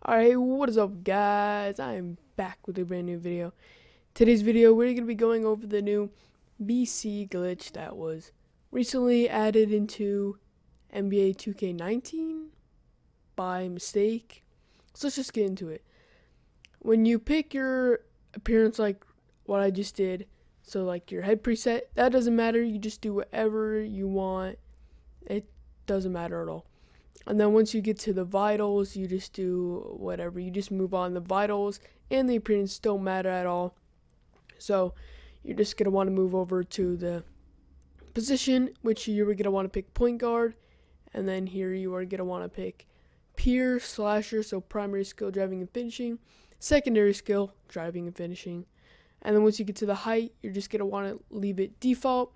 Alright, what is up guys? I am back with a brand new video. Today's video we're going to be going over the new BC glitch that was recently added into NBA 2K19 by mistake. So let's just get into it. When you pick your appearance like what I just did, so like your head preset, that doesn't matter, you just do whatever you want. It doesn't matter at all. And then once you get to the vitals, you just do whatever. You just move on. The vitals and the appearance don't matter at all. So you're just going to want to move over to the position, which you're going to want to pick point guard. And then here you are going to want to pick peer, slasher, so primary skill, driving and finishing. Secondary skill, driving and finishing. And then once you get to the height, you're just going to want to leave it default.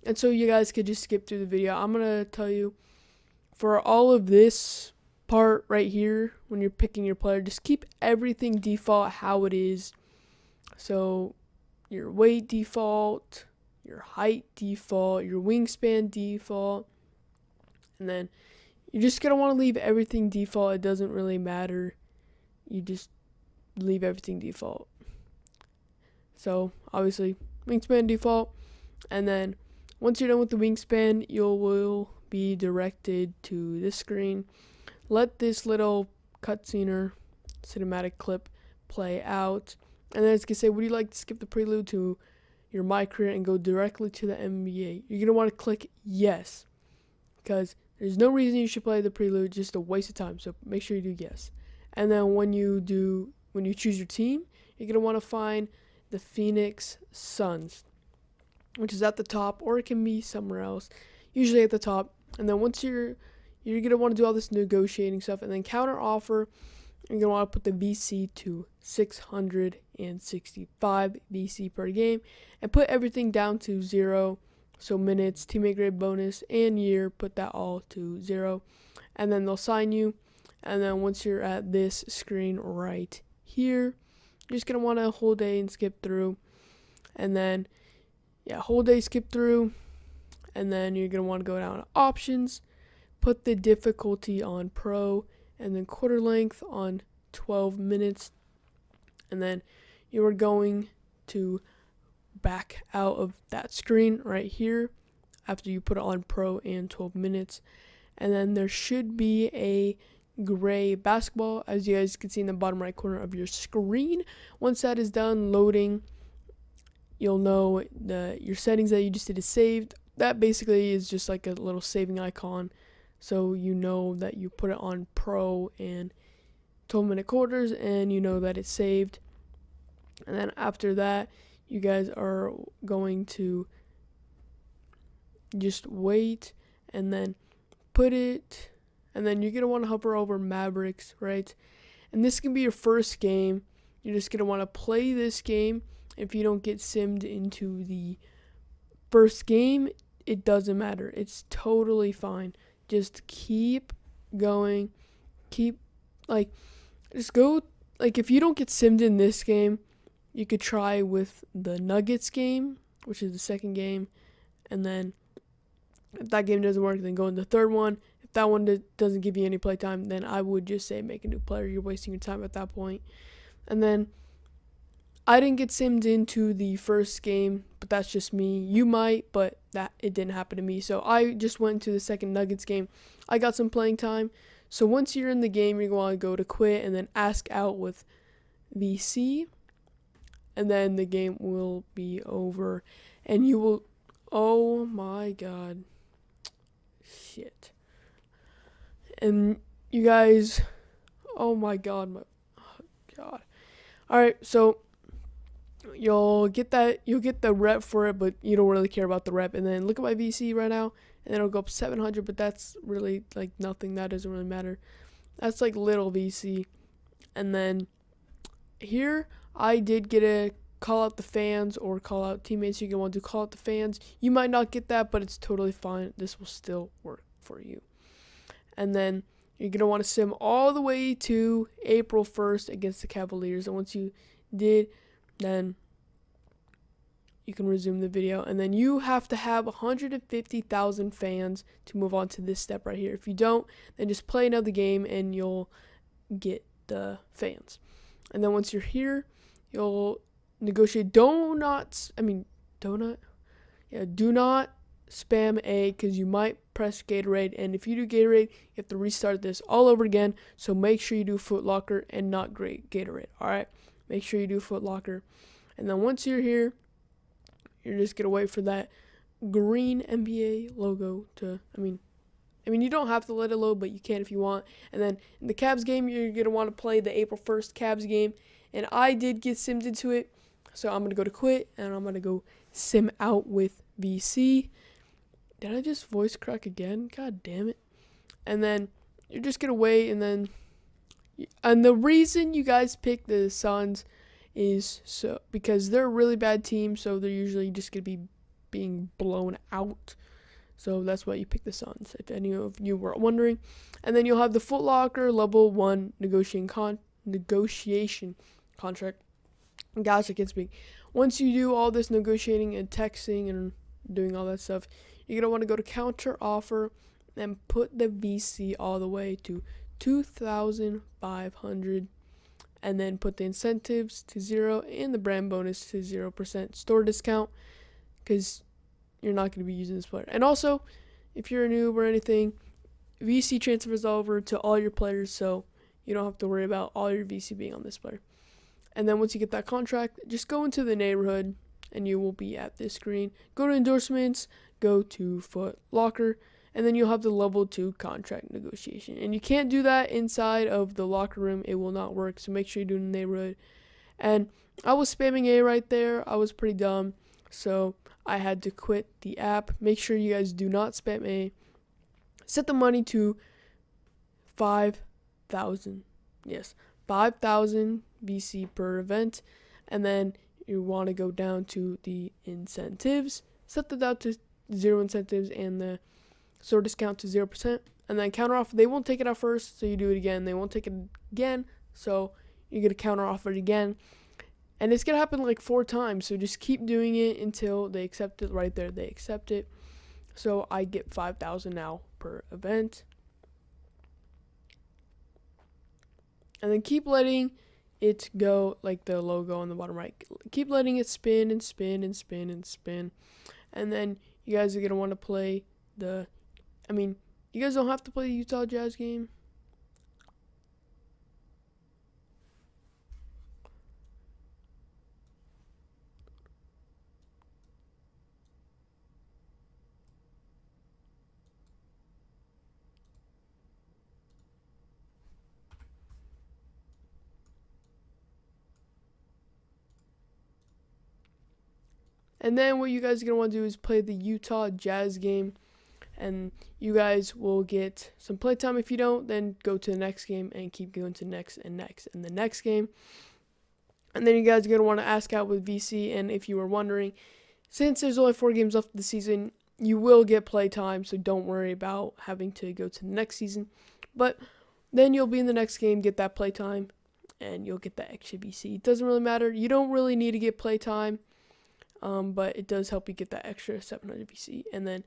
And so you guys could just skip through the video. I'm going to tell you, for all of this part right here, when you're picking your player, just keep everything default how it is. So your weight default, your height default, your wingspan default. And then you're just going to want to leave everything default. It doesn't really matter. You just leave everything default. So obviously wingspan default. And then once you're done with the wingspan, you will be directed to this screen. Let this little cutscene or cinematic clip play out, and then it's gonna say, would you like to skip the prelude to your My Career and go directly to the NBA? You're gonna want to click yes, because there's no reason you should play the prelude, just a waste of time. So make sure you do yes. And then when you choose your team, you're gonna want to find the Phoenix Suns, which is at the top, or it can be somewhere else, usually at the top. And then once you're going to want to do all this negotiating stuff, and then counter offer, you're going to want to put the VC to 665 VC per game, and put everything down to 0. So minutes, teammate grade bonus, and year, put that all to 0. And then they'll sign you. And then once you're at this screen right here, you're just going to want to hold A and skip through. And then, hold A, skip through. And then you're going to want to go down to options, put the difficulty on pro, and then quarter length on 12 minutes. And then you are going to back out of that screen right here after you put it on pro and 12 minutes. And then there should be a gray basketball, as you guys can see in the bottom right corner of your screen. Once that is done loading, you'll know your settings that you just did is saved. That basically is just like a little saving icon, so you know that you put it on pro and 12-minute quarters, and you know that it's saved. And then after that, you guys are going to just wait, and then put it, and then you're going to want to hover over Mavericks, right? And this can be your first game. You're just going to want to play this game. If you don't get simmed into the first game, it doesn't matter. It's totally fine. Just keep going. Just go. Like, if you don't get simmed in this game, you could try with the Nuggets game, which is the second game. And then if that game doesn't work, then go in the third one. If that one doesn't give you any playtime, then I would just say make a new player. You're wasting your time at that point. And then I didn't get simmed into the first game, but that's just me. You might, but it didn't happen to me. So I just went to the second Nuggets game. I got some playing time. So once you're in the game, you're going to go to quit and then ask out with VC. And then the game will be over. And you will... Oh my god. Shit. And you guys... Oh my god. God. Alright, so you'll get the rep for it, but you don't really care about the rep. And then look at my VC right now, and then it'll go up 700, but that's really like nothing. That doesn't really matter. That's like little VC. And then here I did get a call out the fans or call out teammates. You're gonna want to call out the fans. You might not get that, but it's totally fine. This will still work for you. And then you're gonna want to sim all the way to April 1st against the Cavaliers. And once you did, then you can resume the video. And then you have to have 150,000 fans to move on to this step right here. If you don't, then just play another game and you'll get the fans. And then once you're here, you'll negotiate. Do not spam A, because you might press Gatorade, and if you do Gatorade, you have to restart this all over again. So make sure you do Foot Locker and not Gatorade. All right, make sure you do Foot Locker. And then once you're here, you're just gonna wait for that green NBA logo to. You don't have to let it load, but you can if you want. And then in the Cavs game, you're gonna want to play the April 1st Cavs game. And I did get simmed into it, so I'm gonna go to quit, and I'm gonna go sim out with VC. Did I just voice crack again? God damn it. And then you're just going to wait, and the reason you guys pick the Suns is because they're a really bad team, so they're usually just going to be being blown out. So that's why you pick the Suns, if any of you were wondering. And then you'll have the Foot Locker level 1 negotiation contract. Gosh, I can't speak. Once you do all this negotiating and texting and doing all that stuff, you're going to want to go to counter offer and put the VC all the way to 2,500, and then put the incentives to 0 and the brand bonus to 0% store discount, because you're not going to be using this player. And also, if you're a noob or anything, VC transfers over to all your players, so you don't have to worry about all your VC being on this player. And then once you get that contract, just go into the neighborhood, and you will be at this screen. Go to endorsements, go to Foot Locker, and then you'll have the level 2 contract negotiation. And you can't do that inside of the locker room. It will not work, so make sure you do it in the neighborhood. And I was spamming A right there. I was pretty dumb, so I had to quit the app. Make sure you guys do not spam A. Set the money to 5,000. Yes, 5,000 VC per event. And then you want to go down to the incentives. Set that down to 0 incentives and the store discount to 0%. And then counter offer, they won't take it out first, so you do it again. They won't take it again, so you're going to counter offer it again. And it's going to happen like 4 times, so just keep doing it until they accept it. Right there, they accept it. So I get 5,000 now per event. And then keep letting it go, like the logo on the bottom right. Keep letting it spin and spin and spin and spin. And then you guys are going to want to play you guys don't have to play the Utah Jazz game. And then what you guys are going to want to do is play the Utah Jazz game. And you guys will get some playtime. If you don't, then go to the next game and keep going to next and next and the next game. And then you guys are going to want to ask out with VC. And if you were wondering, since there's only 4 games left of the season, you will get playtime. So don't worry about having to go to the next season. But then you'll be in the next game, get that playtime, and you'll get that extra VC. It doesn't really matter. You don't really need to get playtime. But it does help you get that extra 700 VC. And then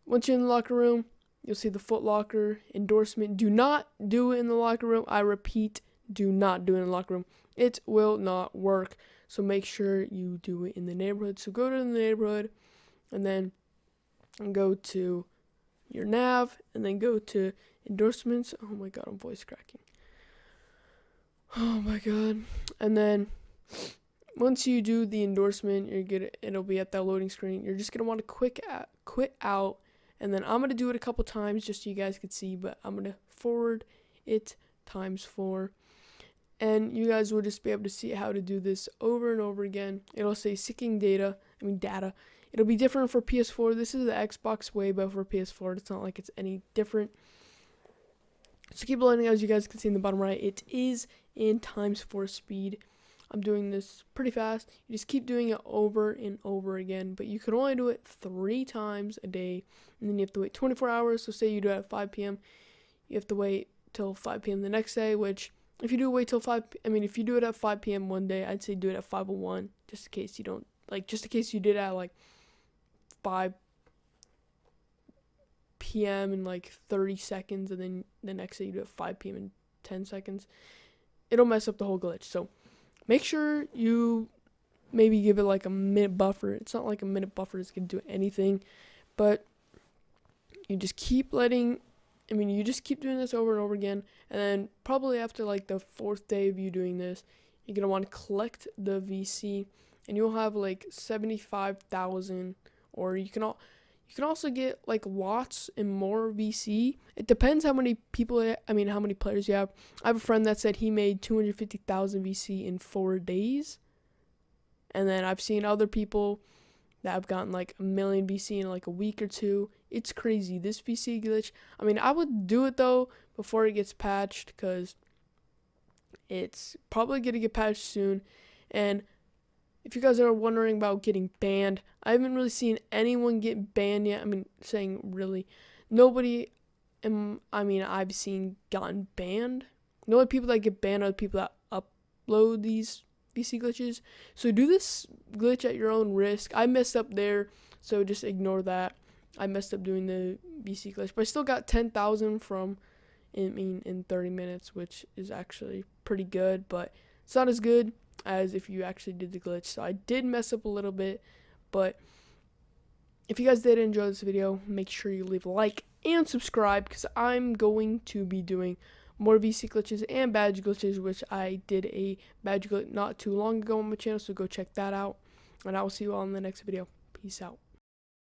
once you're in the locker room, you'll see the Foot Locker endorsement. Do not do it in the locker room. I repeat, do not do it in the locker room. It will not work. So make sure you do it in the neighborhood. So go to the neighborhood, and then go to your nav, and then go to endorsements. Oh my god, I'm voice cracking. Oh my god. And then once you do the endorsement, it'll be at that loading screen. You're just going to want to quit out. And then I'm going to do it a couple times just so you guys can see. But I'm going to forward it ×4. And you guys will just be able to see how to do this over and over again. It'll say seeking data. It'll be different for PS4. This is the Xbox way, but for PS4, it's not like it's any different. So keep learning. As you guys can see in the bottom right, it is in ×4 speed. I'm doing this pretty fast. You just keep doing it over and over again, but you can only do it 3 times a day, and then you have to wait 24 hours. So say you do it at 5 p.m., you have to wait till 5 p.m. the next day, which if you do wait till if you do it at 5 p.m. one day, I'd say do it at 5:01, just in case you don't, just in case you did it at 5 p.m. in 30 seconds, and then the next day you do it at 5 p.m. in 10 seconds. it'll mess up the whole glitch. So make sure you maybe give it like a minute buffer. It's not like a minute buffer is going to do anything, but you just keep you just keep doing this over and over again. And then probably after like the 4th day of you doing this, you're going to want to collect the VC, and you'll have like 75,000, or you can also get like lots and more VC. It depends how many how many players you have. I have a friend that said he made 250,000 VC in 4 days. And then I've seen other people that have gotten like 1 million VC in like a week or two. It's crazy. This VC glitch, I would do it though before it gets patched, because it's probably going to get patched soon. And if you guys are wondering about getting banned, I haven't really seen anyone get banned yet. Saying really, nobody I've seen gotten banned. The only people that get banned are the people that upload these VC glitches. So do this glitch at your own risk. I messed up there, so just ignore that. I messed up doing the VC glitch, but I still got 10,000 in 30 minutes, which is actually pretty good, but it's not as good as if you actually did the glitch. So I did mess up a little bit, but if you guys did enjoy this video, make sure you leave a like and subscribe, because I'm going to be doing more VC glitches and badge glitches, which I did a badge glitch not too long ago on my channel, so go check that out, and I will see you all in the next video. Peace out.